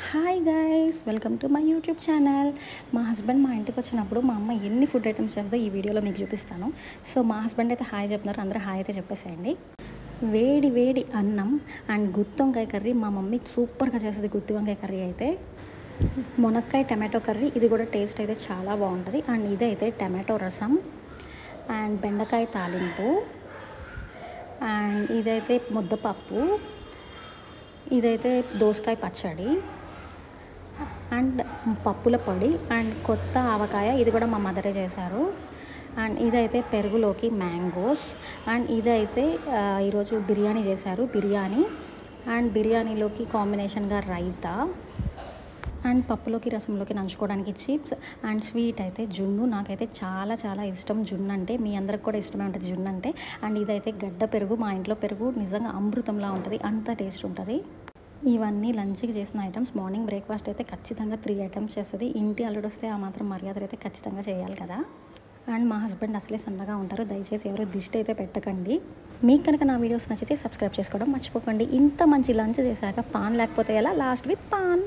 Hi guys, welcome to my YouTube channel. మా husband మా ఇంటికి వచ్చినప్పుడు మా అమ్మ ఎన్ని ఫుడ్ ఐటమ్స్ చేస్తుందో ఈ వీడియోలో మీకు చూపిస్తాను. సో మా హస్బెండ్ అయితే హాయ్ చెప్తున్నారు, అందరూ హాయ్ అయితే చెప్పేసేయండి. వేడి వేడి అన్నం అండ్ గుత్తి వంకాయ కర్రీ మా మమ్మీ సూపర్గా చేస్తుంది. గుత్తి వంకాయ కర్రీ అయితే మునక్కాయ టమాటో కర్రీ, ఇది కూడా టేస్ట్ అయితే చాలా బాగుంటుంది. అండ్ ఇదైతే టమాటో రసం అండ్ బెండకాయ తాలింపు అండ్ ఇదైతే ముద్దపప్పు, ఇదైతే దోసకాయ పచ్చడి అండ్ పప్పుల పొడి అండ్ కొత్త ఆవకాయ, ఇది కూడా మా మదరే చేశారు. అండ్ ఇదైతే పెరుగులోకి మ్యాంగోస్ అండ్ ఇదైతే ఈరోజు బిర్యానీ చేశారు. బిర్యానీ అండ్ బిర్యానీలోకి కాంబినేషన్గా రైతా అండ్ పప్పులోకి రసంలోకి నంచుకోవడానికి చిప్స్ అండ్ స్వీట్ అయితే జున్ను. నాకైతే చాలా చాలా ఇష్టం జున్ను అంటే, మీ అందరికి కూడా ఇష్టమే ఉంటుంది జున్ను అంటే. అండ్ ఇదైతే గడ్డ పెరుగు, మా ఇంట్లో పెరుగు నిజంగా అమృతంలా ఉంటుంది, అంత టేస్ట్ ఉంటుంది. ఇవన్నీ లంచ్కి చేసిన ఐటమ్స్. మార్నింగ్ బ్రేక్ఫాస్ట్ అయితే ఖచ్చితంగా 3 ఐటమ్స్ చేస్తుంది. ఇంటి అల్లుడు వస్తే ఆ మాత్రం మర్యాదలు అయితే ఖచ్చితంగా చేయాలి కదా. అండ్ మా హస్బెండ్ అసలే సన్నగా ఉంటారు, దయచేసి ఎవరు దిష్టి అయితే పెట్టకండి. మీకు కనుక నా వీడియోస్ నచ్చితే సబ్స్క్రైబ్ చేసుకోవడం మర్చిపోకండి. ఇంత మంచి లంచ్ చేశాక పాన్ లేకపోతే ఎలా, లాస్ట్ విత్ పాన్.